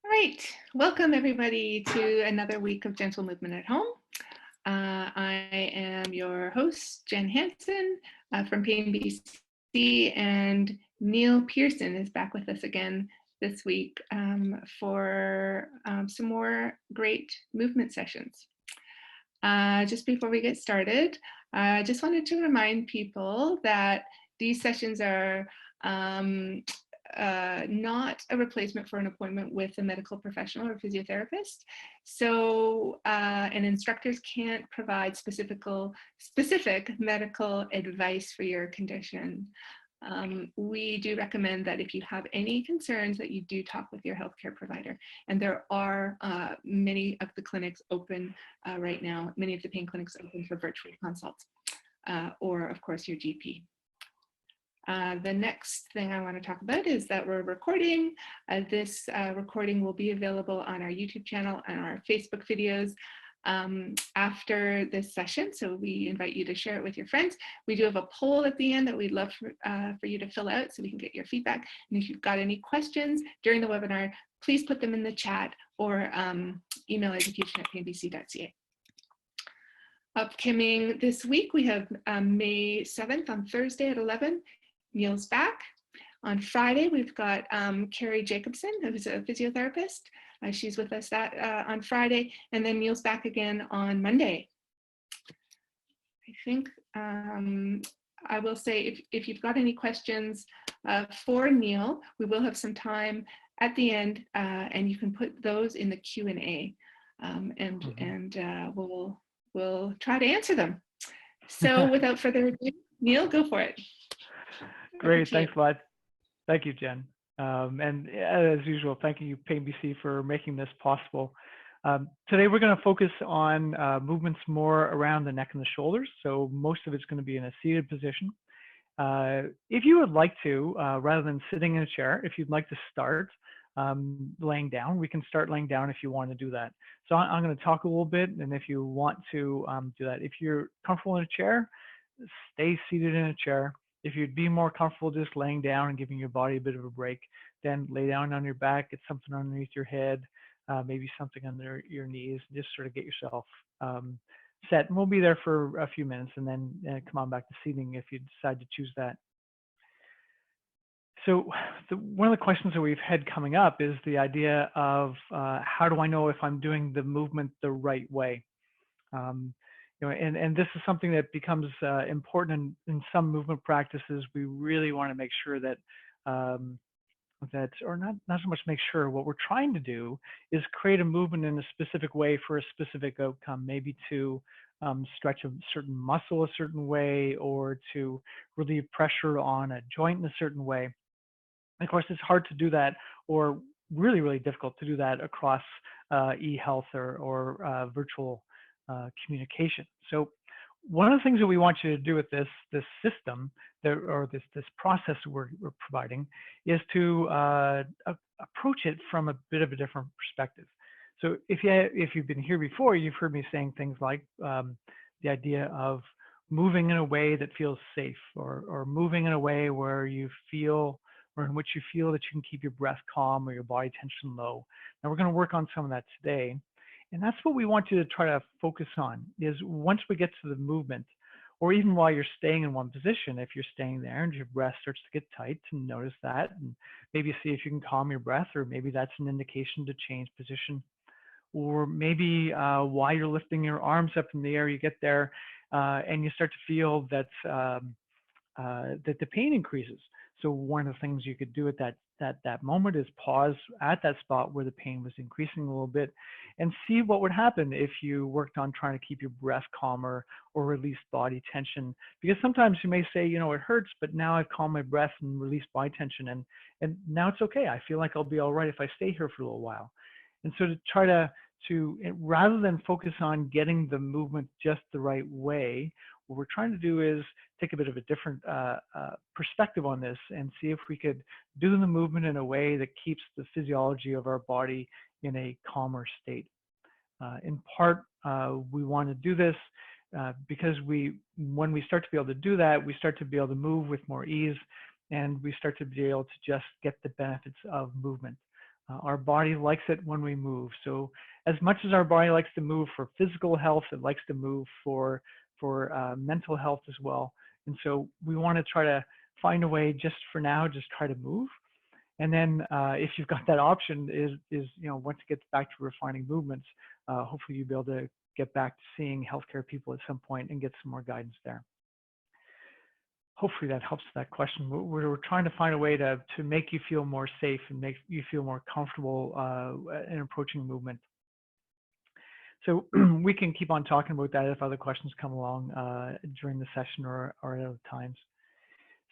All right, welcome everybody to another week of Gentle Movement at Home. I am your host, Jen Hansen from Pain BC, and Neil Pearson is back with us again this week for some more great movement sessions. Just before we get started, I just wanted to remind people that these sessions are not a replacement for an appointment with a medical professional or physiotherapist. So, and instructors can't provide specific medical advice for your condition. We do recommend that if you have any concerns that you do talk with your healthcare provider. And there are many of the clinics open right now, many of the pain clinics open for virtual consults, or of course your GP. The next thing I want to talk about is that we're recording. This recording will be available on our YouTube channel and our Facebook videos after this session. So we invite you to share it with your friends. We do have a poll at the end that we'd love for you to fill out so we can get your feedback. And if you've got any questions during the webinar, please put them in the chat or email education@painbc.ca. Upcoming this week, we have May 7th on Thursday at 11. Neil's back. On Friday, we've got Carrie Jacobson, who's a physiotherapist. She's with us on Friday, and then Neil's back again on Monday. I think I will say if you've got any questions for Neil, we will have some time at the end, and you can put those in the Q&A, and we'll try to answer them. So without further ado, Neil, go for it. Great, thanks a lot. Thank you, Jen. And as usual, thank you, Pain BC, for making this possible. Today, we're going to focus on movements more around the neck and the shoulders. So most of it's going to be in a seated position. If you would like to, rather than sitting in a chair, if you'd like to start laying down, we can start laying down if you want to do that. So I'm going to talk a little bit, and if you want to do that, if you're comfortable in a chair, stay seated in a chair. If you'd be more comfortable just laying down and giving your body a bit of a break, then lay down on your back, get something underneath your head, maybe something under your knees, just sort of get yourself set. And we'll be there for a few minutes and then come on back to seating if you decide to choose that. So one of the questions that we've had coming up is the idea of how do I know if I'm doing the movement the right way? And this is something that becomes important in some movement practices. We really want to make sure that, or not so much make sure, what we're trying to do is create a movement in a specific way for a specific outcome, maybe to stretch a certain muscle a certain way, or to relieve pressure on a joint in a certain way. And of course, it's hard to do that, or really, really difficult to do that across e-health or virtual communication. So one of the things that we want you to do with this system, or this process we're providing, is to approach it from a bit of a different perspective. So if you've been here before, you've heard me saying things like the idea of moving in a way that feels safe, or moving in a way where you feel, or in which you feel that you can keep your breath calm or your body tension low. Now we're going to work on some of that today. And that's what we want you to try to focus on, is once we get to the movement, or even while you're staying in one position, if you're staying there and your breath starts to get tight, and notice that, and maybe see if you can calm your breath, or maybe that's an indication to change position. Or maybe while you're lifting your arms up in the air, you get there and you start to feel that the pain increases. So one of the things you could do at that moment is pause at that spot where the pain was increasing a little bit, and see what would happen if you worked on trying to keep your breath calmer or release body tension. Because sometimes you may say, you know, it hurts, but now I've calmed my breath and released body tension, and now it's okay. I feel like I'll be all right if I stay here for a little while. And so to try to rather than focus on getting the movement just the right way, what we're trying to do is take a bit of a different perspective on this and see if we could do the movement in a way that keeps the physiology of our body in a calmer state. In part, we want to do this because when we start to be able to do that, we start to be able to move with more ease, and we start to be able to just get the benefits of movement. Our body likes it when we move. So as much as our body likes to move for physical health, it likes to move for mental health as well. And so we want to try to find a way, just for now, just try to move. And then if you've got that option, once it gets back to refining movements, hopefully you'll be able to get back to seeing healthcare people at some point and get some more guidance there. Hopefully that helps that question. We're trying to find a way to make you feel more safe and make you feel more comfortable in approaching movement. So we can keep on talking about that if other questions come along during the session or at other times.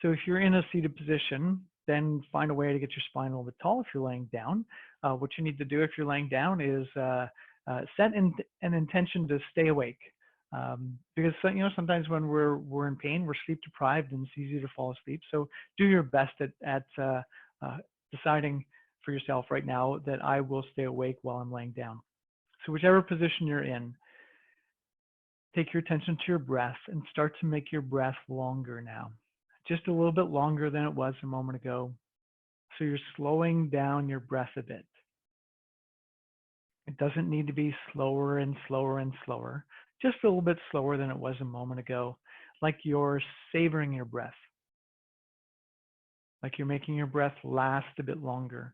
So if you're in a seated position, then find a way to get your spine a little bit tall. If you're laying down, what you need to do if you're laying down is set an intention to stay awake. Because sometimes when we're in pain, we're sleep deprived and it's easy to fall asleep. So do your best at deciding for yourself right now that I will stay awake while I'm laying down. So whichever position you're in, take your attention to your breath and start to make your breath longer now. Just a little bit longer than it was a moment ago. So you're slowing down your breath a bit. It doesn't need to be slower and slower and slower, just a little bit slower than it was a moment ago, like you're savoring your breath, like you're making your breath last a bit longer.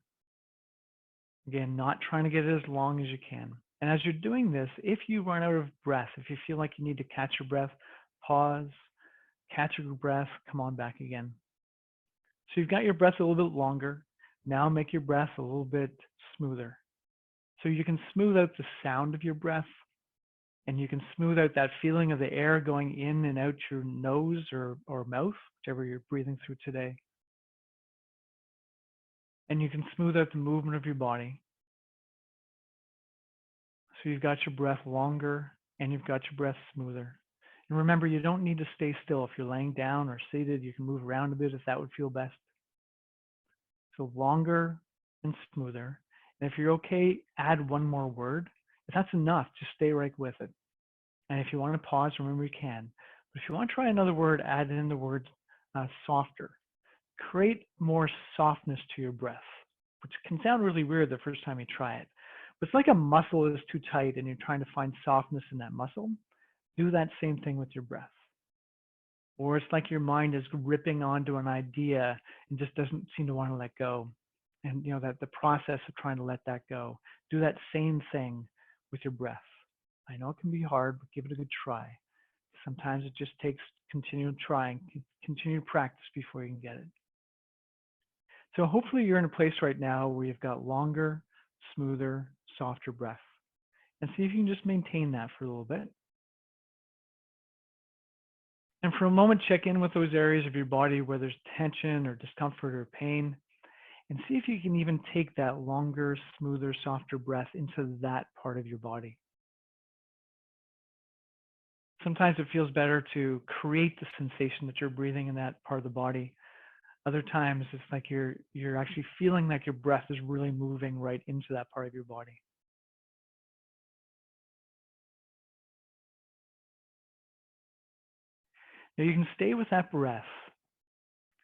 Again, not trying to get it as long as you can. And as you're doing this, if you run out of breath, if you feel like you need to catch your breath, pause, catch your breath, come on back again. So you've got your breath a little bit longer. Now make your breath a little bit smoother. So you can smooth out the sound of your breath, and you can smooth out that feeling of the air going in and out your nose or mouth, whichever you're breathing through today. And you can smooth out the movement of your body. So you've got your breath longer and you've got your breath smoother. And remember, you don't need to stay still. If you're laying down or seated, you can move around a bit if that would feel best. So longer and smoother. And if you're okay, add one more word. If that's enough, just stay right with it. And if you want to pause, remember you can. But if you want to try another word, add in the word softer. Create more softness to your breath, which can sound really weird the first time you try it. But it's like a muscle is too tight and you're trying to find softness in that muscle. Do that same thing with your breath. Or it's like your mind is gripping onto an idea and just doesn't seem to want to let go. And that the process of trying to let that go. Do that same thing with your breath. I know it can be hard, but give it a good try. Sometimes it just takes continued trying, continued practice before you can get it. So hopefully you're in a place right now where you've got longer, smoother, softer breath. And see if you can just maintain that for a little bit. And for a moment, check in with those areas of your body where there's tension or discomfort or pain. And see if you can even take that longer, smoother, softer breath into that part of your body. Sometimes it feels better to create the sensation that you're breathing in that part of the body. Other times it's like you're actually feeling like your breath is really moving right into that part of your body. Now you can stay with that breath.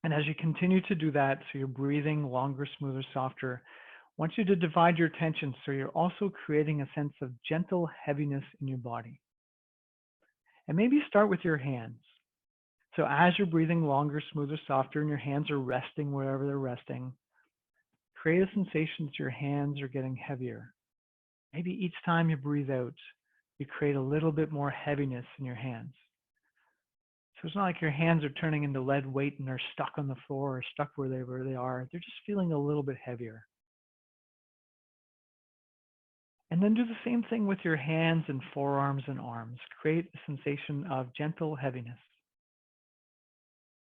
And as you continue to do that, so you're breathing longer, smoother, softer, I want you to divide your attention so you're also creating a sense of gentle heaviness in your body. And maybe start with your hands. So as you're breathing longer, smoother, softer, and your hands are resting wherever they're resting, create a sensation that your hands are getting heavier. Maybe each time you breathe out, you create a little bit more heaviness in your hands. So it's not like your hands are turning into lead weight and they're stuck on the floor or stuck where they are. They're just feeling a little bit heavier. And then do the same thing with your hands and forearms and arms. Create a sensation of gentle heaviness.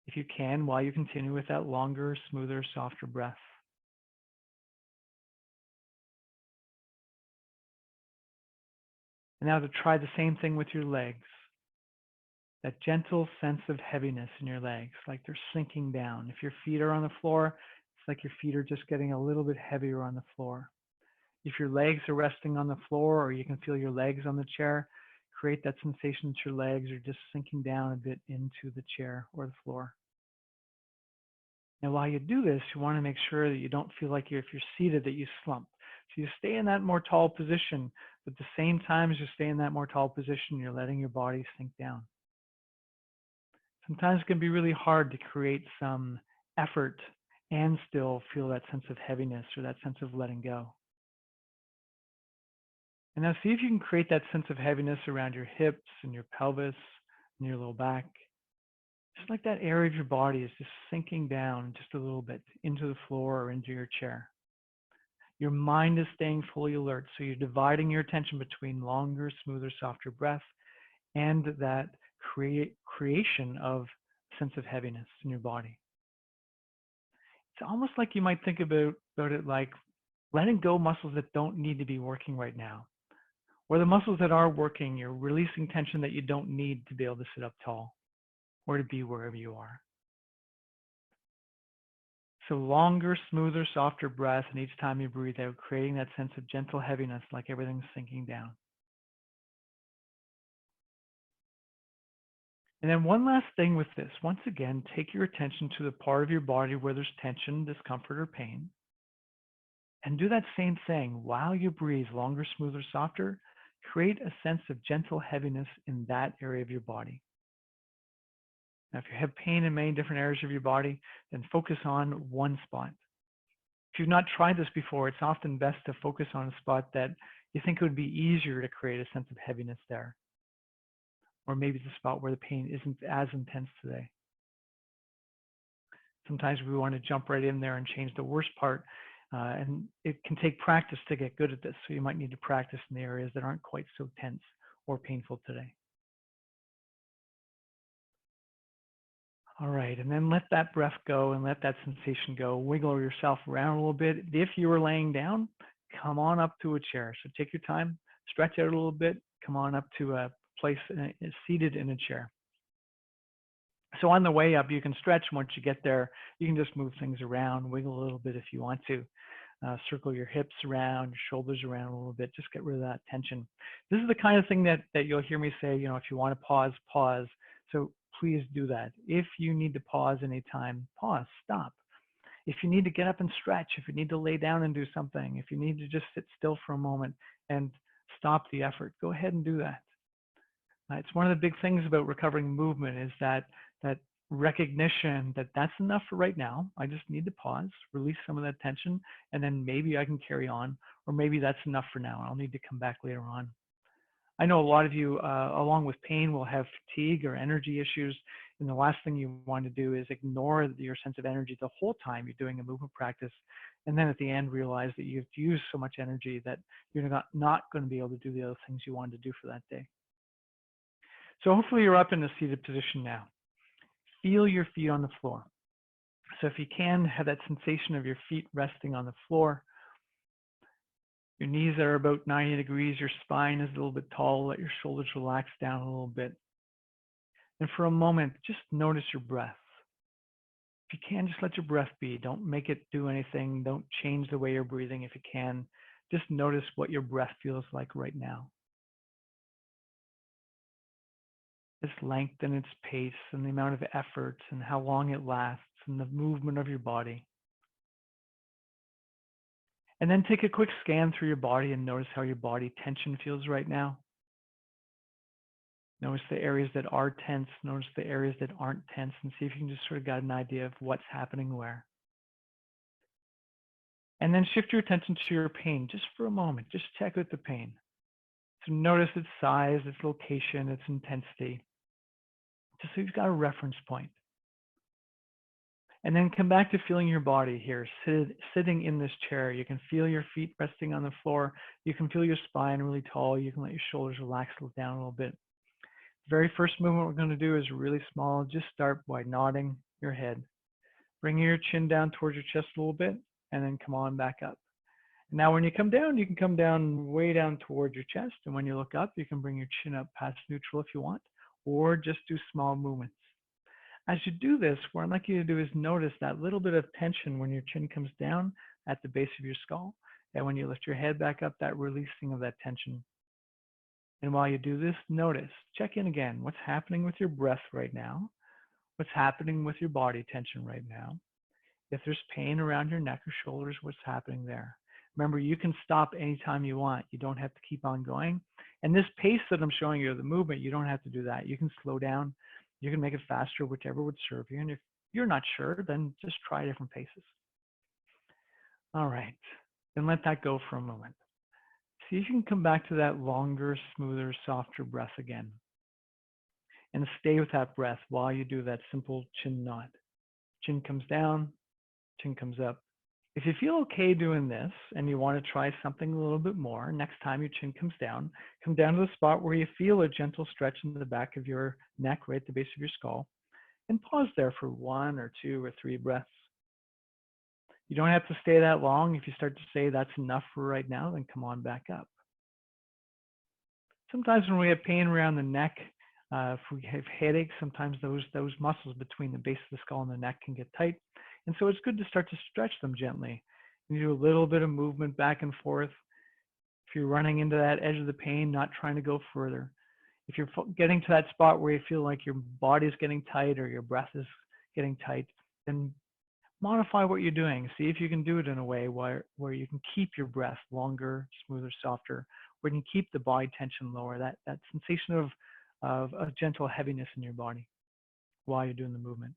If you can, while you continue with that longer, smoother, softer breath. And now to try the same thing with your legs. That gentle sense of heaviness in your legs, like they're sinking down. If your feet are on the floor, it's like your feet are just getting a little bit heavier on the floor. If your legs are resting on the floor or you can feel your legs on the chair, create that sensation that your legs are just sinking down a bit into the chair or the floor. Now, while you do this, you want to make sure that you don't feel like if you're seated that you slump. So you stay in that more tall position, but at the same time as you stay in that more tall position, you're letting your body sink down. Sometimes it can be really hard to create some effort and still feel that sense of heaviness or that sense of letting go. And now see if you can create that sense of heaviness around your hips and your pelvis and your low back. Just like that area of your body is just sinking down just a little bit into the floor or into your chair. Your mind is staying fully alert, so you're dividing your attention between longer, smoother, softer breath and that creation of a sense of heaviness in your body. It's almost like you might think about it like letting go muscles that don't need to be working right now. Or the muscles that are working, you're releasing tension that you don't need to be able to sit up tall or to be wherever you are. So longer, smoother, softer breath, and each time you breathe out, creating that sense of gentle heaviness, like everything's sinking down. And then one last thing with this, once again, take your attention to the part of your body where there's tension, discomfort, or pain. And do that same thing while you breathe, longer, smoother, softer. Create a sense of gentle heaviness in that area of your body. Now, if you have pain in many different areas of your body, then focus on one spot. If you've not tried this before, it's often best to focus on a spot that you think it would be easier to create a sense of heaviness there. Or maybe it's a spot where the pain isn't as intense today. Sometimes we want to jump right in there and change the worst part. And it can take practice to get good at this. So you might need to practice in the areas that aren't quite so tense or painful today. All right, and then let that breath go and let that sensation go. Wiggle yourself around a little bit. If you were laying down, come on up to a chair. So take your time, stretch out a little bit, come on up to a place seated in a chair. So on the way up, you can stretch. Once you get there, you can just move things around, wiggle a little bit if you want to. Circle your hips around, your shoulders around a little bit. Just get rid of that tension. This is the kind of thing that you'll hear me say, if you want to pause, pause. So please do that. If you need to pause anytime, pause, stop. If you need to get up and stretch, if you need to lay down and do something, if you need to just sit still for a moment and stop the effort, go ahead and do that. It's one of the big things about recovering movement is that recognition that that's enough for right now. I just need to pause, release some of that tension, and then maybe I can carry on, or maybe that's enough for now. I'll need to come back later on. I know a lot of you, along with pain, will have fatigue or energy issues. And the last thing you want to do is ignore your sense of energy the whole time you're doing a movement practice. And then at the end, realize that you've used so much energy that you're not going to be able to do the other things you wanted to do for that day. So hopefully you're up in a seated position now. Feel your feet on the floor. So if you can, have that sensation of your feet resting on the floor. Your knees are about 90 degrees. Your spine is a little bit tall. Let your shoulders relax down a little bit. And for a moment, just notice your breath. If you can, just let your breath be. Don't make it do anything. Don't change the way you're breathing if you can. Just notice what your breath feels like right now. Its length and its pace and the amount of effort and how long it lasts and the movement of your body. And then take a quick scan through your body and notice how your body tension feels right now. Notice the areas that are tense, notice the areas that aren't tense, and see if you can just sort of get an idea of what's happening where. And then shift your attention to your pain just for a moment. Just check out the pain. So notice its size, its location, its intensity. Just so you've got a reference point. And then come back to feeling your body here, sitting in this chair. You can feel your feet resting on the floor. You can feel your spine really tall. You can let your shoulders relax down a little bit. The very first movement we're going to do is really small. Just start by nodding your head. Bringing your chin down towards your chest a little bit, and then come on back up. Now when you come down, you can come down way down towards your chest. And when you look up, you can bring your chin up past neutral if you want, or just do small movements. As you do this, what I'd like you to do is notice that little bit of tension when your chin comes down at the base of your skull. And when you lift your head back up, that releasing of that tension. And while you do this, notice, check in again. What's happening with your breath right now? What's happening with your body tension right now? If there's pain around your neck or shoulders, what's happening there? Remember, you can stop anytime you want. You don't have to keep on going. And this pace that I'm showing you, the movement, you don't have to do that. You can slow down. You can make it faster, whichever would serve you. And if you're not sure, then just try different paces. All right. Then let that go for a moment. See if you can come back to that longer, smoother, softer breath again. And stay with that breath while you do that simple chin nod. Chin comes down, chin comes up. If you feel okay doing this and you want to try something a little bit more, next time your chin comes down, come down to the spot where you feel a gentle stretch in the back of your neck, right at the base of your skull, and pause there for 1 or 2 or 3 breaths. You don't have to stay that long. If you start to say that's enough for right now, then come on back up. Sometimes when we have pain around the neck, if we have headaches, sometimes those muscles between the base of the skull and the neck can get tight. And so it's good to start to stretch them gently. You do a little bit of movement back and forth. If you're running into that edge of the pain, not trying to go further. If you're getting to that spot where you feel like your body is getting tight or your breath is getting tight, then modify what you're doing. See if you can do it in a way where you can keep your breath longer, smoother, softer, where you can keep the body tension lower, that sensation of a gentle heaviness in your body while you're doing the movement.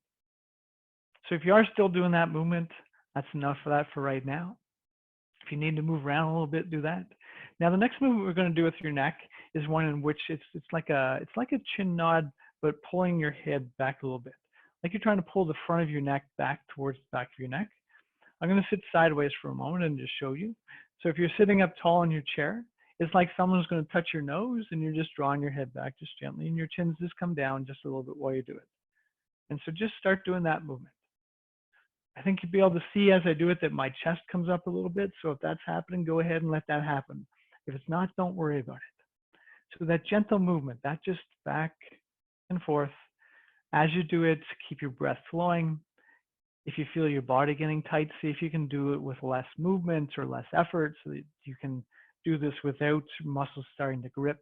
So if you are still doing that movement, that's enough for that for right now. If you need to move around a little bit, do that. Now the next movement we're going to do with your neck is one in which it's like a chin nod, but pulling your head back a little bit. Like you're trying to pull the front of your neck back towards the back of your neck. I'm going to sit sideways for a moment and just show you. So if you're sitting up tall in your chair, it's like someone's going to touch your nose and you're just drawing your head back just gently and your chins just come down just a little bit while you do it. And so just start doing that movement. I think you'll be able to see as I do it that my chest comes up a little bit. So if that's happening, go ahead and let that happen. If it's not, don't worry about it. So that gentle movement, that just back and forth. As you do it, keep your breath flowing. If you feel your body getting tight, see if you can do it with less movement or less effort so that you can do this without muscles starting to grip.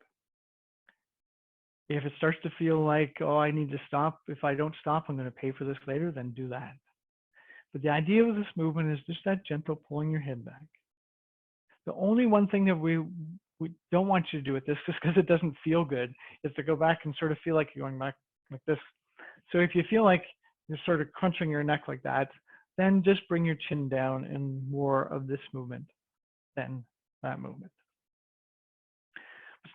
If it starts to feel like, oh, I need to stop. If I don't stop, I'm going to pay for this later, then do that. But the idea of this movement is just that gentle pulling your head back. The only one thing that we don't want you to do with this, just because it doesn't feel good, is to go back and sort of feel like you're going back like this. So if you feel like you're sort of crunching your neck like that, then just bring your chin down in more of this movement than that movement.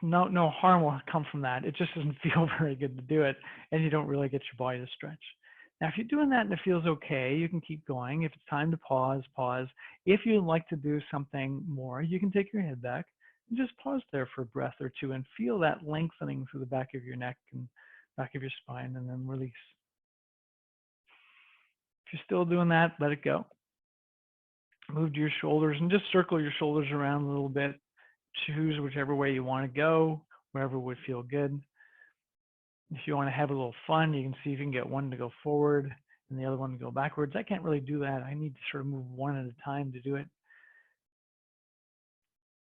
No harm will come from that. It just doesn't feel very good to do it, and you don't really get your body to stretch. Now, if you're doing that and it feels okay, you can keep going. If it's time to pause, pause. If you'd like to do something more, you can take your head back and just pause there for a breath or two and feel that lengthening through the back of your neck and back of your spine, and then release. If you're still doing that, let it go. Move to your shoulders and just circle your shoulders around a little bit. Choose whichever way you want to go, wherever would feel good. If you want to have a little fun, you can see if you can get one to go forward and the other one to go backwards. I can't really do that. I need to sort of move one at a time to do it.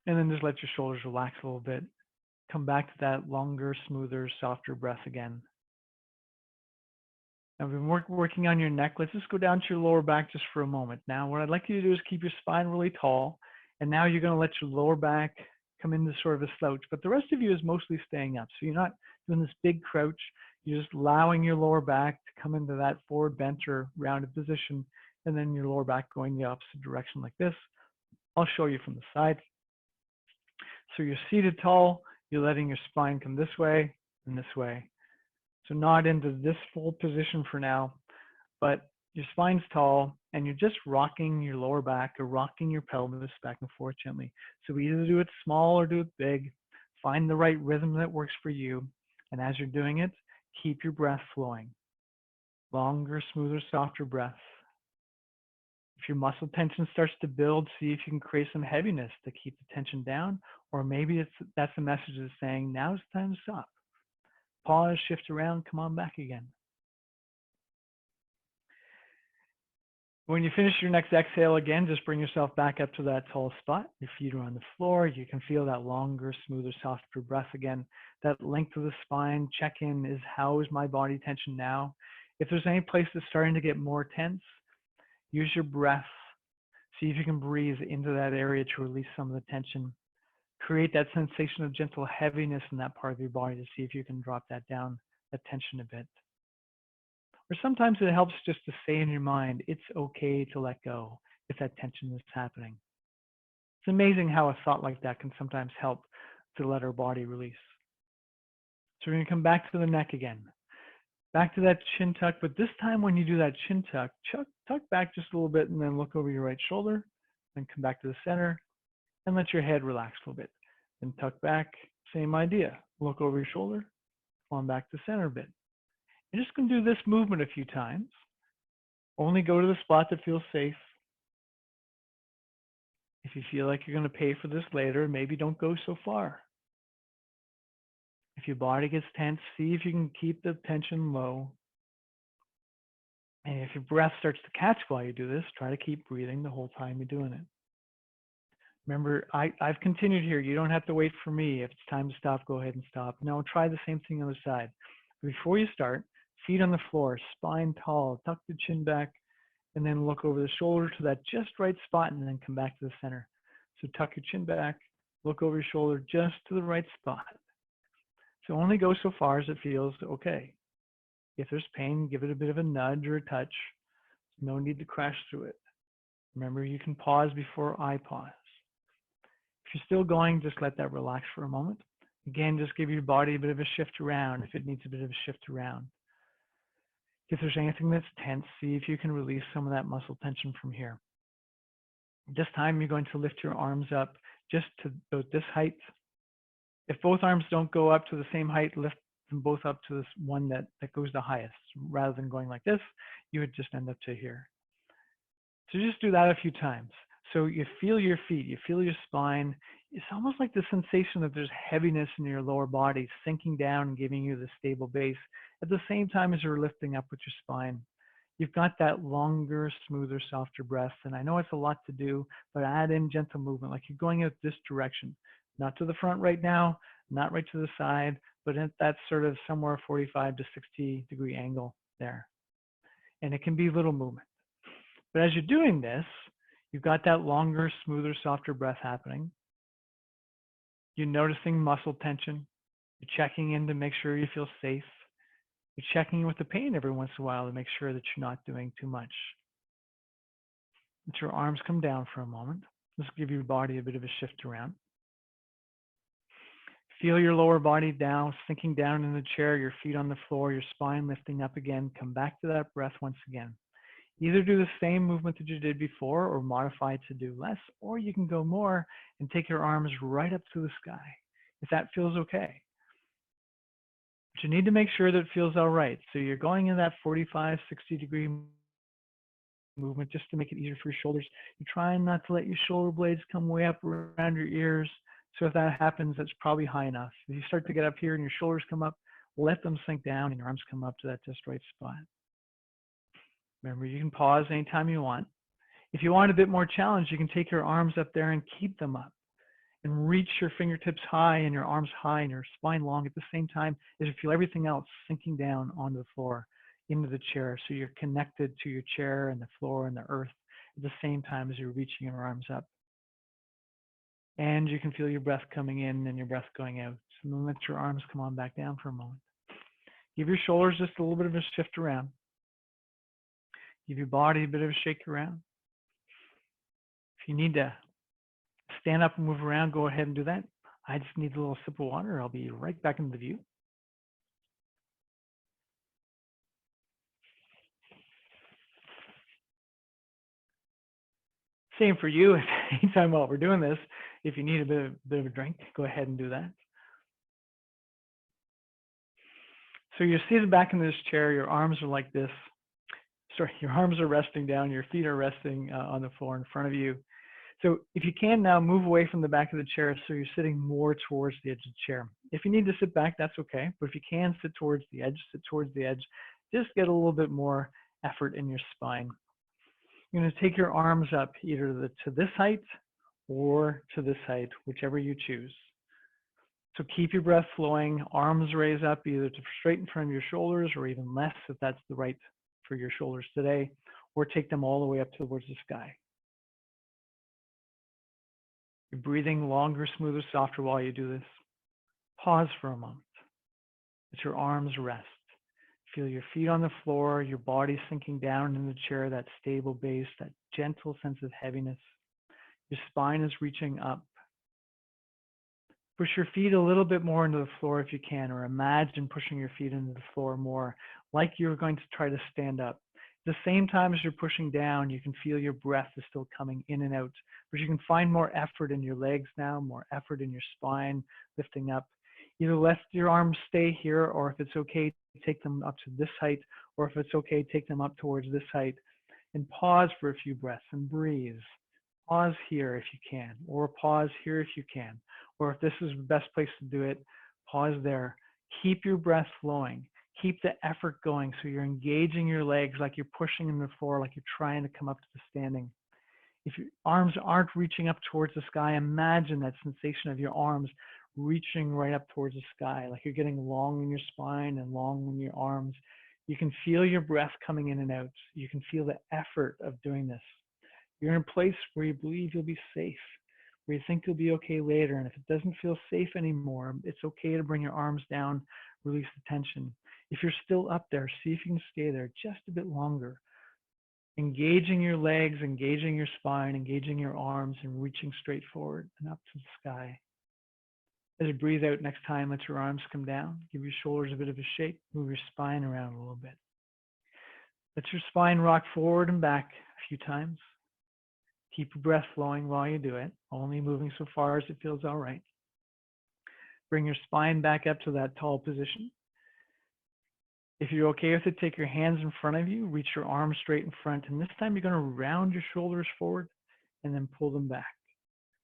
And then just let your shoulders relax a little bit. Come back to that longer, smoother, softer breath again. Now we've been working on your neck. Let's just go down to your lower back just for a moment. Now what I'd like you to do is keep your spine really tall. And now you're going to let your lower back come into sort of a slouch. But the rest of you is mostly staying up. So you're not doing this big crouch. You're just allowing your lower back to come into that forward bent or rounded position. And then your lower back going the opposite direction like this. I'll show you from the side. So you're seated tall. You're letting your spine come this way and this way. So not into this full position for now, but your spine's tall and you're just rocking your lower back or rocking your pelvis back and forth gently. So we either do it small or do it big. Find the right rhythm that works for you. And as you're doing it, keep your breath flowing. Longer, smoother, softer breath. If your muscle tension starts to build, see if you can create some heaviness to keep the tension down, or maybe that's a message that's saying, now's the time to stop. Pause, shift around, come on back again. When you finish your next exhale again, just bring yourself back up to that tall spot. Your feet are on the floor. You can feel that longer, smoother, softer breath again. That length of the spine, check in is how is my body tension now? If there's any place that's starting to get more tense, Use your breath. See if you can breathe into that area to release some of the tension. Create that sensation of gentle heaviness in that part of your body to see if you can drop that down, that tension a bit. Or sometimes it helps just to say in your mind, it's okay to let go if that tension is happening. It's amazing how a thought like that can sometimes help to let our body release. So we're going to come back to the neck again. Back to that chin tuck, but this time when you do that chin tuck, tuck back just a little bit and then look over your right shoulder, then come back to the center and let your head relax a little bit. Then tuck back, same idea. Look over your shoulder, come on back to center a bit. You're just going to do this movement a few times. Only go to the spot that feels safe. If you feel like you're going to pay for this later, maybe don't go so far. If your body gets tense, see if you can keep the tension low. And if your breath starts to catch while you do this, try to keep breathing the whole time you're doing it. Remember, I've continued here. You don't have to wait for me. If it's time to stop, go ahead and stop. Now try the same thing on the side. Before you start, feet on the floor, spine tall, tuck the chin back, and then look over the shoulder to that just right spot and then come back to the center. So tuck your chin back, look over your shoulder just to the right spot. So only go so far as it feels okay. If there's pain, give it a bit of a nudge or a touch. No need to crash through it. Remember, you can pause before I pause. If you're still going, just let that relax for a moment. Again, just give your body a bit of a shift around if it needs a bit of a shift around. If there's anything that's tense, see if you can release some of that muscle tension from here. This time, you're going to lift your arms up just to about this height. If both arms don't go up to the same height, lift them both up to this one that goes the highest. Rather than going like this, you would just end up to here. So just do that a few times. So you feel your feet, you feel your spine. It's almost like the sensation that there's heaviness in your lower body sinking down and giving you the stable base at the same time as you're lifting up with your spine. You've got that longer, smoother, softer breath. And I know it's a lot to do, but add in gentle movement, like you're going out this direction, not to the front right now, not right to the side, but at that sort of somewhere 45 to 60 degree angle there. And it can be little movement. But as you're doing this, you've got that longer, smoother, softer breath happening. You're noticing muscle tension. You're checking in to make sure you feel safe. You're checking in with the pain every once in a while to make sure that you're not doing too much. Let your arms come down for a moment. Just give your body a bit of a shift around. Feel your lower body down, sinking down in the chair, your feet on the floor, your spine lifting up again. Come back to that breath once again. Either do the same movement that you did before or modify it to do less, or you can go more and take your arms right up to the sky, if that feels okay. But you need to make sure that it feels all right. So you're going in that 45, 60 degree movement just to make it easier for your shoulders. You're trying not to let your shoulder blades come way up around your ears. So if that happens, that's probably high enough. If you start to get up here and your shoulders come up, let them sink down and your arms come up to that just right spot. Remember, you can pause anytime you want. If you want a bit more challenge, you can take your arms up there and keep them up and reach your fingertips high and your arms high and your spine long at the same time as you feel everything else sinking down onto the floor, into the chair. So you're connected to your chair and the floor and the earth at the same time as you're reaching your arms up. And you can feel your breath coming in and your breath going out. So then let your arms come on back down for a moment. Give your shoulders just a little bit of a shift around. Give your body a bit of a shake around. If you need to stand up and move around, go ahead and do that. I just need a little sip of water. I'll be right back into the view. Same for you. Anytime while we're doing this, if you need a bit of a drink, go ahead and do that. So you're seated back in this chair. Your arms are like this. Sorry, your arms are resting down. Your feet are resting on the floor in front of you. So if you can now move away from the back of the chair so you're sitting more towards the edge of the chair. If you need to sit back, that's okay. But if you can sit towards the edge, sit towards the edge. Just get a little bit more effort in your spine. You're going to take your arms up either to this height or to this height, whichever you choose. So keep your breath flowing, arms raise up either to straight in front of your shoulders or even less if that's the right for your shoulders today, or take them all the way up towards the sky. You're breathing longer, smoother, softer while you do this. Pause for a moment. Let your arms rest. Feel your feet on the floor, your body sinking down in the chair, that stable base, that gentle sense of heaviness. Your spine is reaching up. Push your feet a little bit more into the floor if you can, or imagine pushing your feet into the floor more, like you're going to try to stand up. At the same time as you're pushing down, you can feel your breath is still coming in and out, but you can find more effort in your legs now, more effort in your spine, lifting up. Either let your arms stay here, or if it's okay, take them up to this height, or if it's okay, take them up towards this height, and pause for a few breaths and breathe. Pause here if you can, or pause here if you can, or if this is the best place to do it, pause there. Keep your breath flowing. Keep the effort going so you're engaging your legs like you're pushing in the floor, like you're trying to come up to the standing. If your arms aren't reaching up towards the sky, imagine that sensation of your arms reaching right up towards the sky, like you're getting long in your spine and long in your arms. You can feel your breath coming in and out. You can feel the effort of doing this. You're in a place where you believe you'll be safe, where you think you'll be okay later. And if it doesn't feel safe anymore, it's okay to bring your arms down, release the tension. If you're still up there, see if you can stay there just a bit longer. Engaging your legs, engaging your spine, engaging your arms, and reaching straight forward and up to the sky. As you breathe out next time, let your arms come down. Give your shoulders a bit of a shake. Move your spine around a little bit. Let your spine rock forward and back a few times. Keep your breath flowing while you do it, only moving so far as it feels all right. Bring your spine back up to that tall position. If you're okay with it, take your hands in front of you, reach your arms straight in front, and this time you're going to round your shoulders forward and then pull them back.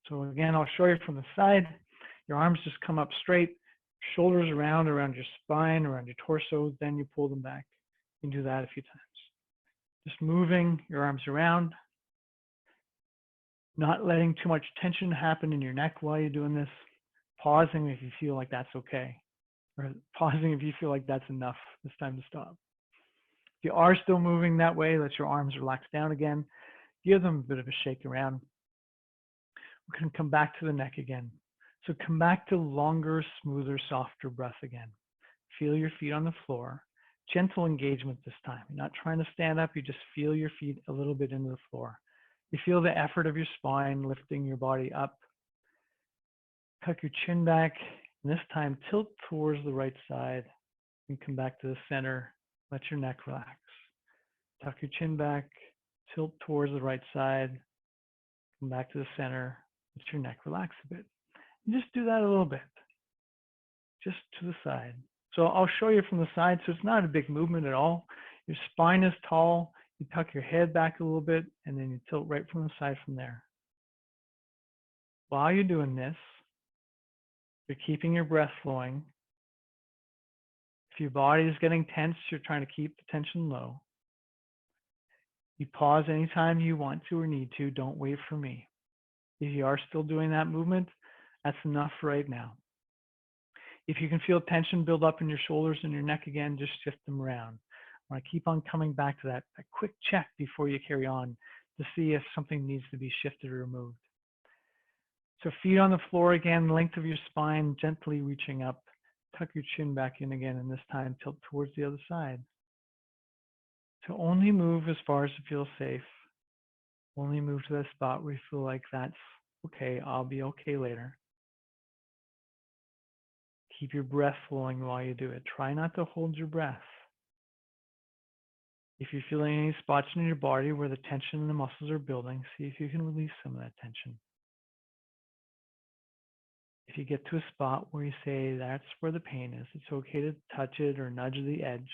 So again, I'll show you from the side. Your arms just come up straight, shoulders around your spine, around your torso, then you pull them back. You can do that a few times. Just moving your arms around, not letting too much tension happen in your neck while you're doing this, pausing if you feel like that's okay, or pausing if you feel like that's enough. It's time to stop. If you are still moving that way, let your arms relax down again. Give them a bit of a shake around. We're going to come back to the neck again. So come back to longer, smoother, softer breath again. Feel your feet on the floor. Gentle engagement this time. You're not trying to stand up. You just feel your feet a little bit into the floor. You feel the effort of your spine lifting your body up. Tuck your chin back. And this time, tilt towards the right side and come back to the center. Let your neck relax. Tuck your chin back. Tilt towards the right side. Come back to the center. Let your neck relax a bit. And just do that a little bit. Just to the side. So I'll show you from the side. So it's not a big movement at all. Your spine is tall. You tuck your head back a little bit, and then you tilt right from the side from there. While you're doing this, you're keeping your breath flowing. If your body is getting tense, you're trying to keep the tension low. You pause anytime you want to or need to. Don't wait for me. If you are still doing that movement, that's enough right now. If you can feel tension build up in your shoulders and your neck again, just shift them around. I want to keep on coming back to that quick check before you carry on to see if something needs to be shifted or removed. So feet on the floor again, length of your spine, gently reaching up. Tuck your chin back in again, and this time tilt towards the other side. So only move as far as it feels safe. Only move to that spot where you feel like that's okay, I'll be okay later. Keep your breath flowing while you do it. Try not to hold your breath. If you're feeling any spots in your body where the tension in the muscles are building, see if you can release some of that tension. If you get to a spot where you say that's where the pain is, it's okay to touch it or nudge the edge.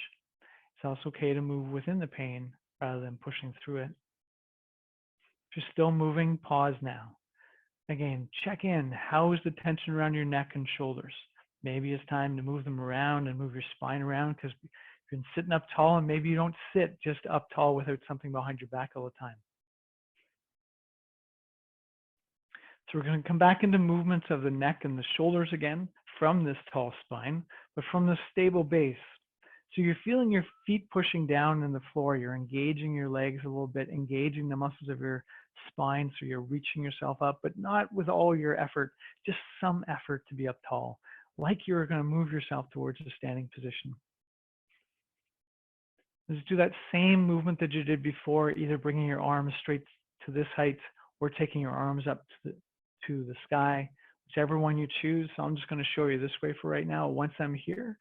It's also okay to move within the pain rather than pushing through it. If you're still moving, pause now. Again, check in. How is the tension around your neck and shoulders? Maybe it's time to move them around and move your spine around, because you've been sitting up tall, and maybe you don't sit just up tall without something behind your back all the time. So we're going to come back into movements of the neck and the shoulders again from this tall spine, but from this stable base. So you're feeling your feet pushing down in the floor. You're engaging your legs a little bit, engaging the muscles of your spine. So you're reaching yourself up, but not with all your effort, just some effort to be up tall, like you're going to move yourself towards a standing position. Just do that same movement that you did before, either bringing your arms straight to this height or taking your arms up to the sky, whichever one you choose. So I'm just going to show you this way for right now. Once I'm here,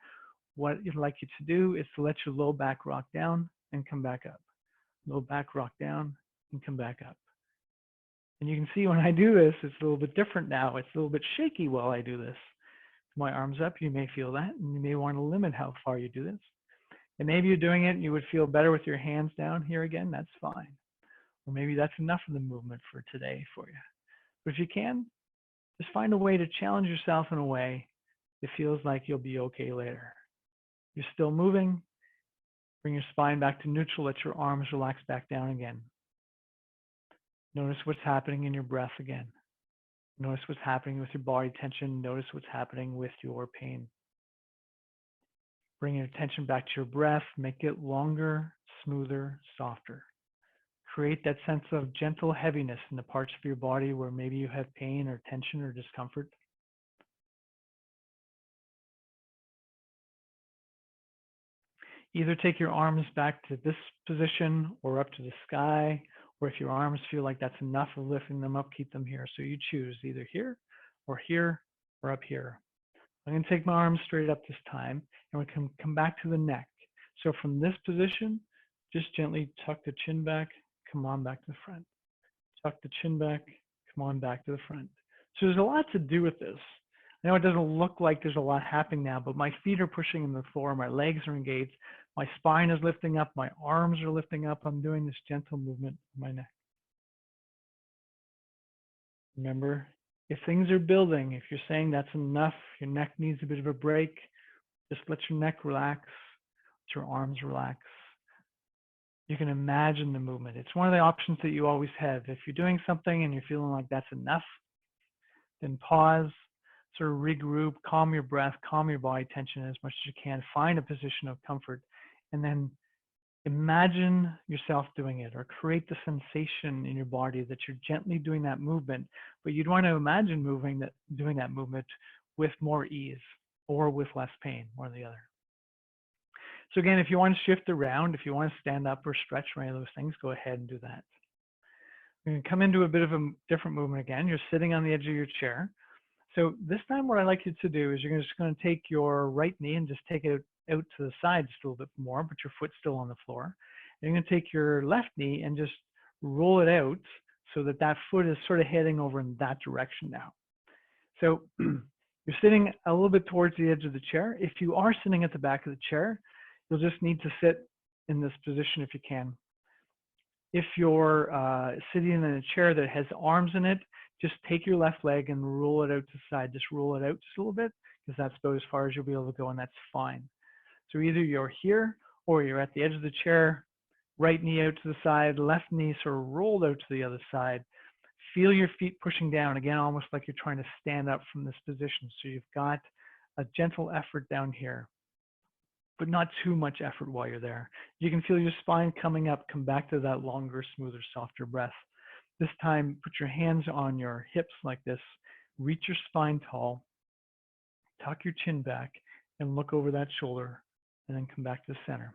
what I'd like you to do is to let your low back rock down and come back up. Low back rock down and come back up. And you can see when I do this, it's a little bit different now. It's a little bit shaky while I do this. My arms up, you may feel that, and you may want to limit how far you do this. And maybe you're doing it and you would feel better with your hands down here again, that's fine. Or maybe that's enough of the movement for today for you. But if you can, just find a way to challenge yourself in a way that feels like you'll be okay later. You're still moving. Bring your spine back to neutral. Let your arms relax back down again. Notice what's happening in your breath again. Notice what's happening with your body tension. Notice what's happening with your pain. Bring your attention back to your breath. Make it longer, smoother, softer. Create that sense of gentle heaviness in the parts of your body where maybe you have pain or tension or discomfort. Either take your arms back to this position or up to the sky, or if your arms feel like that's enough of lifting them up, keep them here. So you choose either here or up here. I'm going to take my arms straight up this time, and we can come back to the neck. So from this position, just gently tuck the chin back, come on back to the front. Tuck the chin back, come on back to the front. So there's a lot to do with this. I know it doesn't look like there's a lot happening now, but my feet are pushing in the floor, my legs are engaged, my spine is lifting up, my arms are lifting up. I'm doing this gentle movement in my neck. Remember, if things are building, if you're saying that's enough, your neck needs a bit of a break, just let your neck relax, let your arms relax. You can imagine the movement. It's one of the options that you always have. If you're doing something and you're feeling like that's enough, then pause, sort of regroup, calm your breath, calm your body tension as much as you can, find a position of comfort, and then imagine yourself doing it or create the sensation in your body that you're gently doing that movement, but you'd want to imagine doing that movement with more ease or with less pain, one or the other. So again, if you want to shift around, if you want to stand up or stretch or any of those things, go ahead and do that. We're going to come into a bit of a different movement again. You're sitting on the edge of your chair. So this time what I'd like you to do is you're just going to take your right knee and just take it out to the side just a little bit more, but your foot's still on the floor. And you're going to take your left knee and just roll it out so that that foot is sort of heading over in that direction now. So you're sitting a little bit towards the edge of the chair. If you are sitting at the back of the chair, you'll just need to sit in this position if you can. If you're sitting in a chair that has arms in it, just take your left leg and roll it out to the side. Just roll it out just a little bit, because that's about as far as you'll be able to go, and that's fine. So either you're here or you're at the edge of the chair, right knee out to the side, left knee sort of rolled out to the other side. Feel your feet pushing down, again, almost like you're trying to stand up from this position. So you've got a gentle effort down here, but not too much effort while you're there. You can feel your spine coming up, come back to that longer, smoother, softer breath. This time, put your hands on your hips like this, reach your spine tall, tuck your chin back, and look over that shoulder, and then come back to the center.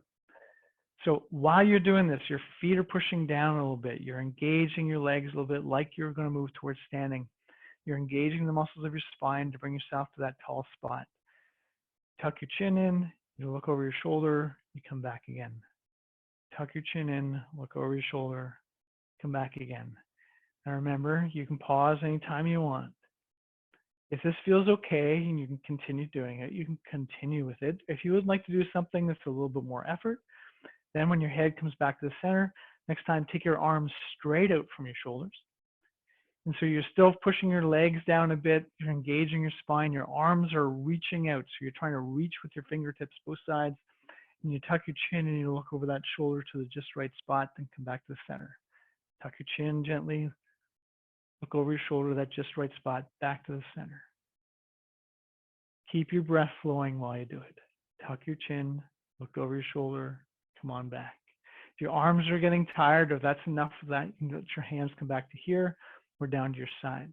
So while you're doing this, your feet are pushing down a little bit. You're engaging your legs a little bit like you're going to move towards standing. You're engaging the muscles of your spine to bring yourself to that tall spot. Tuck your chin in, you look over your shoulder, you come back again. Tuck your chin in, look over your shoulder, come back again. And remember, you can pause anytime you want. If this feels okay and you can continue doing it, you can continue with it. If you would like to do something that's a little bit more effort, then when your head comes back to the center, next time take your arms straight out from your shoulders. And so you're still pushing your legs down a bit, you're engaging your spine, your arms are reaching out. So you're trying to reach with your fingertips both sides, and you tuck your chin and you look over that shoulder to the just right spot, then come back to the center. Tuck your chin gently, look over your shoulder, that just right spot, back to the center. Keep your breath flowing while you do it. Tuck your chin, Look over your shoulder, come on back. If your arms are getting tired, or that's enough for that, you can let your hands come back to here or down to your side.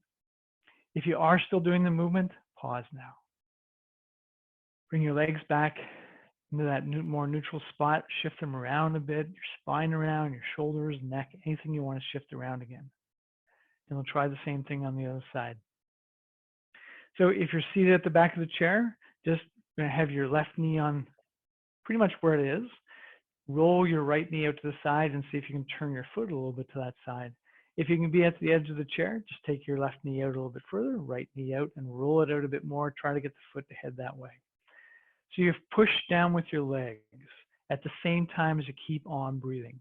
If you are still doing the movement, pause now. Bring your legs back into that more neutral spot, shift them around a bit, your spine around, your shoulders, neck, anything you want to shift around again. And we'll try the same thing on the other side. So if you're seated at the back of the chair, just gonna have your left knee on pretty much where it is. Roll your right knee out to the side and see if you can turn your foot a little bit to that side. If you can be at the edge of the chair, just take your left knee out a little bit further, right knee out, and roll it out a bit more. Try to get the foot to head that way. So you've pushed down with your legs at the same time as you keep on breathing.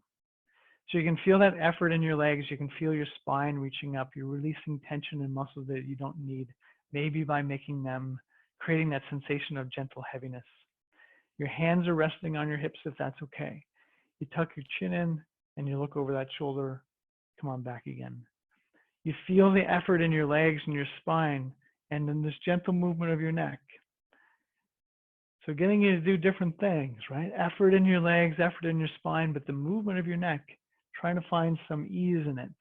So you can feel that effort in your legs. You can feel your spine reaching up. You're releasing tension in muscles that you don't need, maybe by making them, creating that sensation of gentle heaviness. Your hands are resting on your hips if that's okay. You tuck your chin in and you look over that shoulder. Come on back again. You feel the effort in your legs and your spine and then this gentle movement of your neck. So getting you to do different things, right? Effort in your legs, effort in your spine, but the movement of your neck, trying to find some ease in it.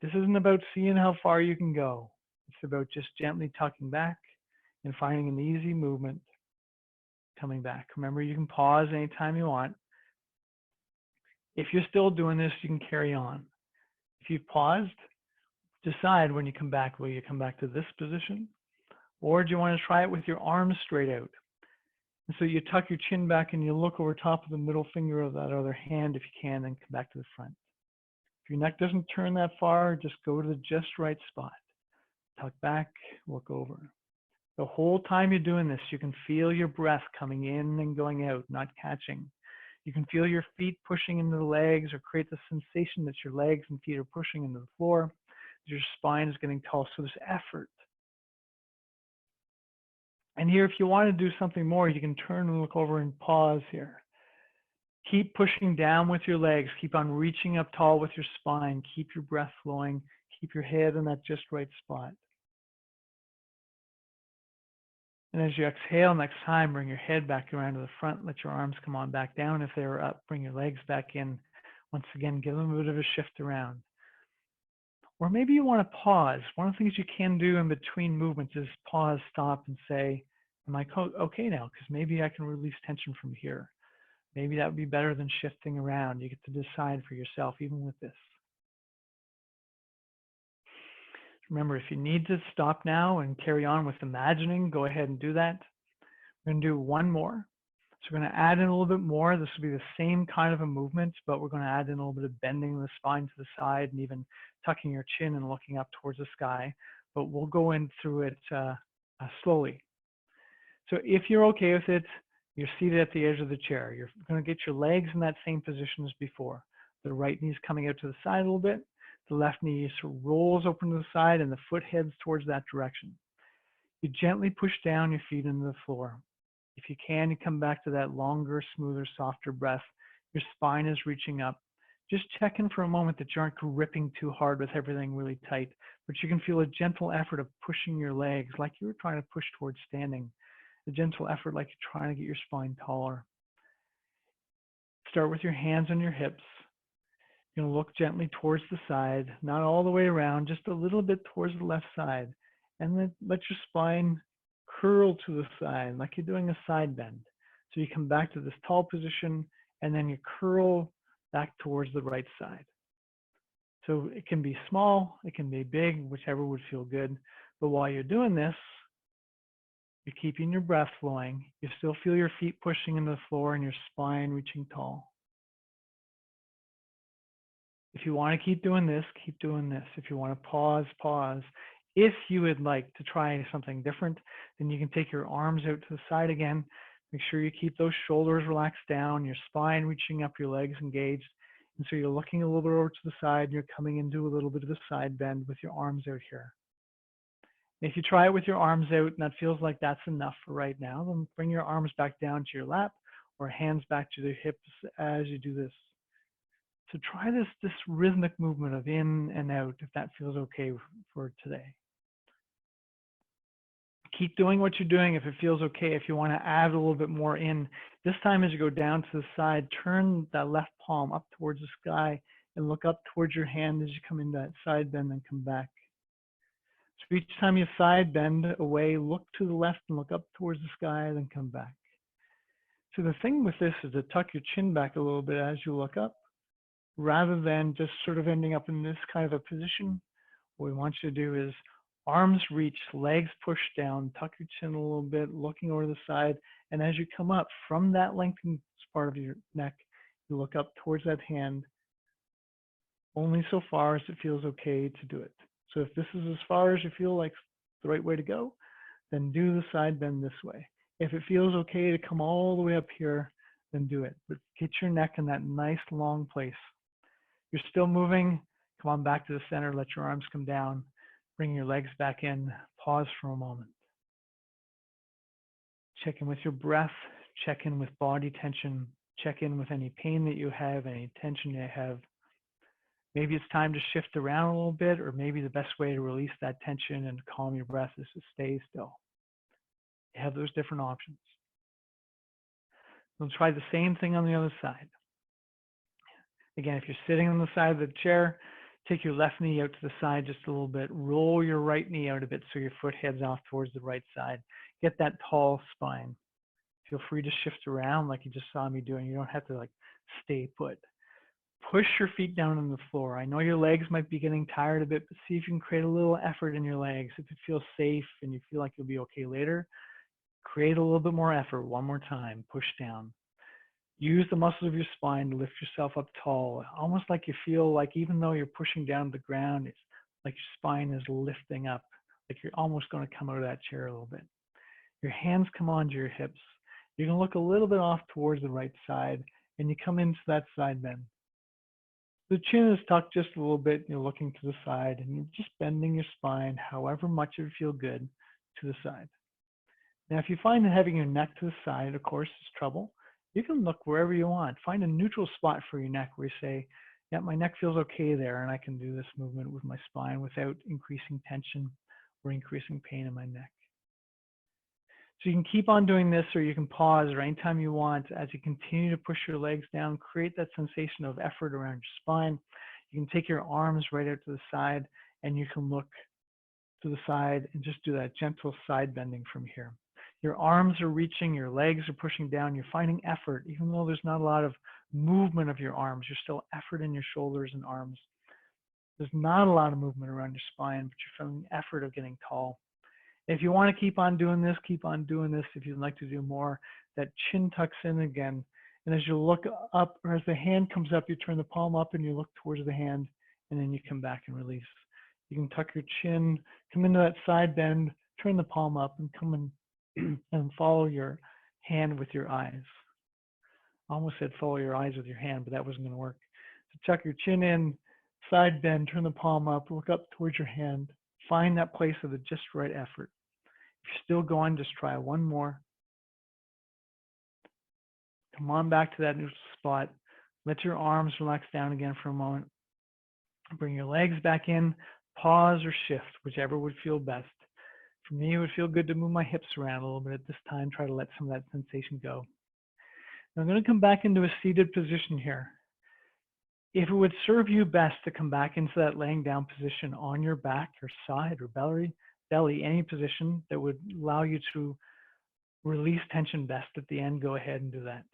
This isn't about seeing how far you can go. It's about just gently tucking back and finding an easy movement coming back. Remember, you can pause anytime you want. If you're still doing this, you can carry on. If you've paused, decide when you come back, will you come back to this position? Or do you want to try it with your arms straight out? And so you tuck your chin back and you look over top of the middle finger of that other hand if you can, and come back to the front. If your neck doesn't turn that far, just go to the just right spot. Tuck back, look over. The whole time you're doing this, you can feel your breath coming in and going out, not catching. You can feel your feet pushing into the legs or create the sensation that your legs and feet are pushing into the floor. Your spine is getting tall, so there's effort. And here, if you want to do something more, you can turn and look over and pause here. Keep pushing down with your legs. Keep on reaching up tall with your spine. Keep your breath flowing. Keep your head in that just right spot. And as you exhale next time, bring your head back around to the front. Let your arms come on back down. If they were up, bring your legs back in. Once again, give them a bit of a shift around. Or maybe you want to pause. One of the things you can do in between movements is pause, stop, and say, am I okay now? Because maybe I can release tension from here. Maybe that would be better than shifting around. You get to decide for yourself, even with this. Remember, if you need to stop now and carry on with imagining, go ahead and do that. We're going to do one more. So we're going to add in a little bit more. This will be the same kind of a movement, but we're going to add in a little bit of bending the spine to the side and even tucking your chin and looking up towards the sky. But we'll go in through it slowly. So if you're okay with it, you're seated at the edge of the chair. You're going to get your legs in that same position as before. The right knee is coming out to the side a little bit. The left knee sort of rolls open to the side and the foot heads towards that direction. You gently push down your feet into the floor. If you can, you come back to that longer, smoother, softer breath. Your spine is reaching up. Just check in for a moment that you aren't gripping too hard with everything really tight, but you can feel a gentle effort of pushing your legs like you were trying to push towards standing. A gentle effort like you're trying to get your spine taller. Start with your hands on your hips. You're going to look gently towards the side, not all the way around, just a little bit towards the left side. And then let your spine curl to the side like you're doing a side bend. So you come back to this tall position and then you curl back towards the right side. So it can be small, it can be big, whichever would feel good. But while you're doing this, you're keeping your breath flowing. You still feel your feet pushing into the floor and your spine reaching tall. If you want to keep doing this, keep doing this. If you want to pause, pause. If you would like to try something different, then you can take your arms out to the side again. Make sure you keep those shoulders relaxed down, your spine reaching up, your legs engaged. And so you're looking a little bit over to the side and you're coming into a little bit of a side bend with your arms out here. If you try it with your arms out and that feels like that's enough for right now, then bring your arms back down to your lap or hands back to the hips as you do this. So try this rhythmic movement of in and out if that feels okay for today. Keep doing what you're doing if it feels okay. If you want to add a little bit more in, this time as you go down to the side, turn that left palm up towards the sky and look up towards your hand as you come into that side bend and come back. So each time you side bend away, look to the left and look up towards the sky, then come back. So the thing with this is to tuck your chin back a little bit as you look up, rather than just sort of ending up in this kind of a position. What we want you to do is arms reach, legs push down, tuck your chin a little bit, looking over the side. And as you come up from that lengthened part of your neck, you look up towards that hand only so far as it feels okay to do it. So if this is as far as you feel like the right way to go, then do the side bend this way. If it feels okay to come all the way up here, then do it. But get your neck in that nice long place. You're still moving. Come on back to the center. Let your arms come down. Bring your legs back in. Pause for a moment. Check in with your breath. Check in with body tension. Check in with any pain that you have, any tension you have. Maybe it's time to shift around a little bit, or maybe the best way to release that tension and calm your breath is to stay still. You have those different options. We'll try the same thing on the other side. Again, if you're sitting on the side of the chair, take your left knee out to the side just a little bit. Roll your right knee out a bit so your foot heads off towards the right side. Get that tall spine. Feel free to shift around like you just saw me doing. You don't have to like stay put. Push your feet down on the floor. I know your legs might be getting tired a bit, but see if you can create a little effort in your legs. If it feels safe and you feel like you'll be okay later, create a little bit more effort. One more time. Push down. Use the muscles of your spine to lift yourself up tall, almost like you feel like even though you're pushing down to the ground, it's like your spine is lifting up, like you're almost going to come out of that chair a little bit. Your hands come onto your hips. You're going to look a little bit off towards the right side, and you come into that side bend. The chin is tucked just a little bit, and you're looking to the side, and you're just bending your spine, however much it would feel good, to the side. Now, if you find that having your neck to the side, of course, is trouble, you can look wherever you want. Find a neutral spot for your neck where you say, yeah, my neck feels okay there, and I can do this movement with my spine without increasing tension or increasing pain in my neck. So you can keep on doing this, or you can pause, or anytime you want, as you continue to push your legs down, create that sensation of effort around your spine. You can take your arms right out to the side, and you can look to the side and just do that gentle side bending from here. Your arms are reaching, your legs are pushing down, you're finding effort. Even though there's not a lot of movement of your arms, there's still effort in your shoulders and arms. There's not a lot of movement around your spine, but you're feeling effort of getting tall. If you want to keep on doing this, keep on doing this. If you'd like to do more, that chin tucks in again. And as you look up, or as the hand comes up, you turn the palm up and you look towards the hand, and then you come back and release. You can tuck your chin, come into that side bend, turn the palm up, and come in and follow your hand with your eyes. I almost said follow your eyes with your hand, but that wasn't going to work. So tuck your chin in, side bend, turn the palm up, look up towards your hand. Find that place of the just right effort. If you're still going, just try one more. Come on back to that neutral spot. Let your arms relax down again for a moment. Bring your legs back in. Pause or shift, whichever would feel best. For me, it would feel good to move my hips around a little bit at this time. Try to let some of that sensation go. Now I'm going to come back into a seated position here. If it would serve you best to come back into that laying down position on your back or side or belly, any position that would allow you to release tension best at the end, go ahead and do that.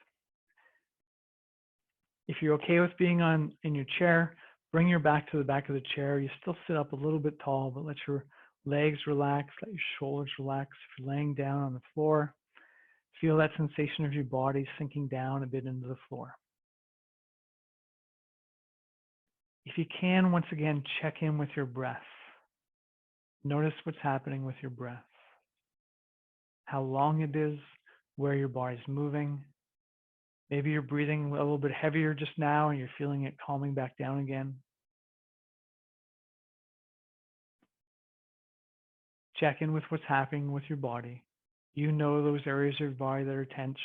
If you're okay with being in your chair, bring your back to the back of the chair. You still sit up a little bit tall, but let your legs relax, let your shoulders relax. If you're laying down on the floor, feel that sensation of your body sinking down a bit into the floor. If you can, once again, check in with your breath. Notice what's happening with your breath, how long it is, where your body's moving. Maybe you're breathing a little bit heavier just now and you're feeling it calming back down again. Check in with what's happening with your body. You know those areas of your body that are tense,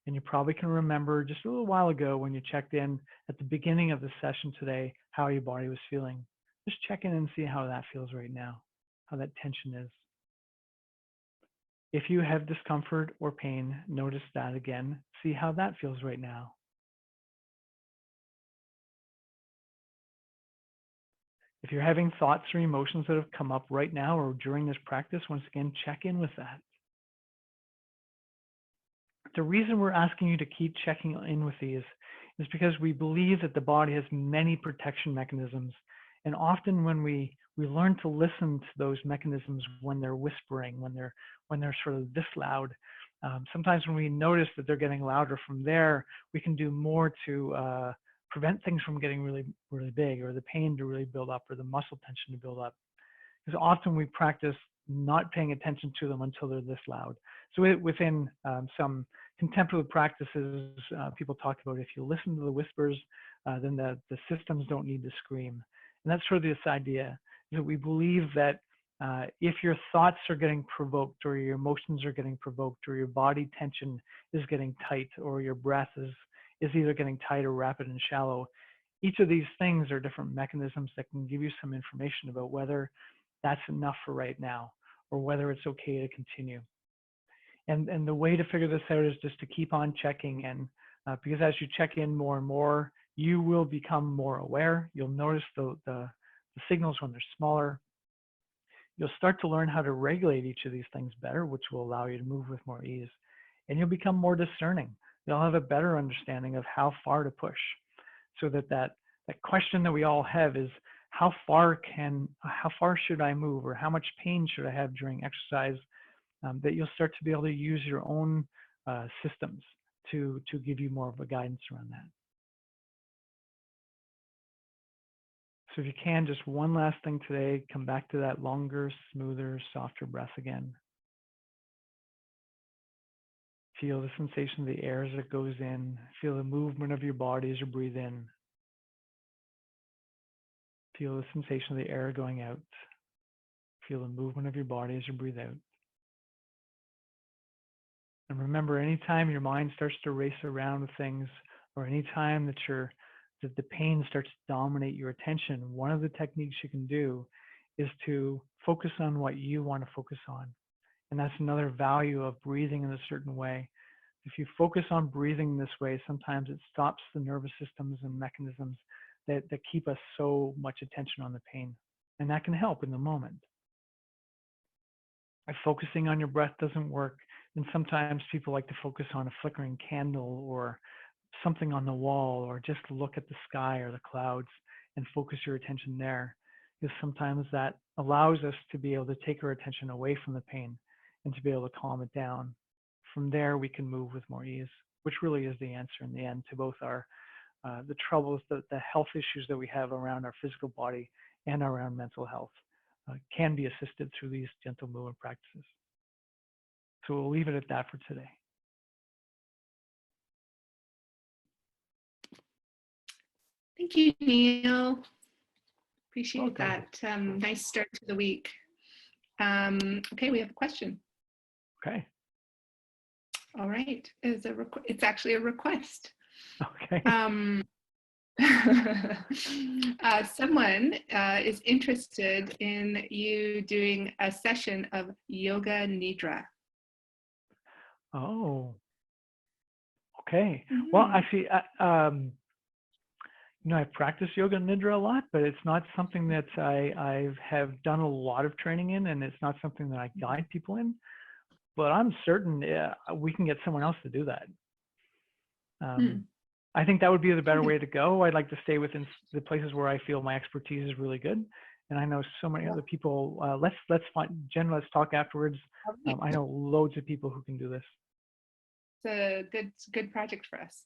and you probably can remember just a little while ago when you checked in at the beginning of the session today, how your body was feeling. Just check in and see how that feels right now, how that tension is. If you have discomfort or pain, notice that again. See how that feels right now. If you're having thoughts or emotions that have come up right now or during this practice, once again, check in with that. The reason we're asking you to keep checking in with these is because we believe that the body has many protection mechanisms. And often when we learn to listen to those mechanisms when they're whispering, when they're sort of this loud, sometimes when we notice that they're getting louder from there, we can do more to prevent things from getting really, really big, or the pain to really build up, or the muscle tension to build up. Because often we practice not paying attention to them until they're this loud. So within some contemplative practices, people talk about if you listen to the whispers, then the systems don't need to scream. And that's sort of this idea that we believe that if your thoughts are getting provoked, or your emotions are getting provoked, or your body tension is getting tight, or your breath is either getting tight or rapid and shallow, each of these things are different mechanisms that can give you some information about whether that's enough for right now, or whether it's okay to continue. And the way to figure this out is just to keep on checking in, because as you check in more and more, you will become more aware. You'll notice the signals when they're smaller. You'll start to learn how to regulate each of these things better, which will allow you to move with more ease. And you'll become more discerning. You'll have a better understanding of how far to push. So that question that we all have is, how far should I move, or how much pain should I have during exercise? That you'll start to be able to use your own systems to give you more of a guidance around that. So if you can, just one last thing today, come back to that longer, smoother, softer breath again. Feel the sensation of the air as it goes in. Feel the movement of your body as you breathe in. Feel the sensation of the air going out. Feel the movement of your body as you breathe out. And remember, anytime your mind starts to race around with things, or anytime that the pain starts to dominate your attention, one of the techniques you can do is to focus on what you want to focus on. And that's another value of breathing in a certain way. If you focus on breathing this way, sometimes it stops the nervous systems and mechanisms that keep us so much attention on the pain. And that can help in the moment. If focusing on your breath doesn't work, then sometimes people like to focus on a flickering candle, or something on the wall, or just look at the sky or the clouds and focus your attention there. Because sometimes that allows us to be able to take our attention away from the pain and to be able to calm it down. From there, we can move with more ease, which really is the answer in the end to both our the troubles, the health issues that we have around our physical body and around mental health. Can be assisted through these gentle movement practices. So we'll leave it at that for today. Thank you, Neil. Appreciate Welcome. that. Nice start to the week. Okay, we have a question. Okay. All right. It's actually a request. Okay. Someone is interested in you doing a session of yoga nidra. Oh. Okay. Well, actually, I've practiced yoga nidra a lot, but it's not something that I have done a lot of training in, and it's not something that I guide people in. But I'm certain we can get someone else to do that. I think that would be the better way to go. I'd like to stay within the places where I feel my expertise is really good. And I know so many other people. Let's find Jen. Let's talk afterwards. I know loads of people who can do this. It's a good project for us.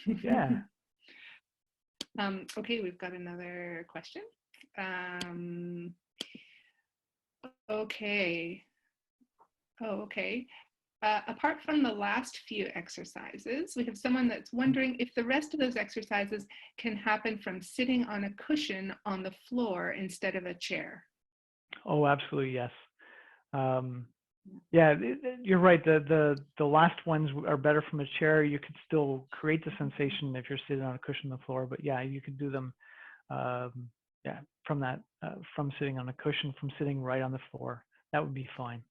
Yeah. Okay, we've got another question. Okay. Oh, okay. Apart from the last few exercises, we have someone that's wondering if the rest of those exercises can happen from sitting on a cushion on the floor instead of a chair. Oh, absolutely, yes. Yeah, you're right. The last ones are better from a chair. You could still create the sensation if you're sitting on a cushion on the floor, but yeah, you could do them from sitting on a cushion, from sitting right on the floor. That would be fine.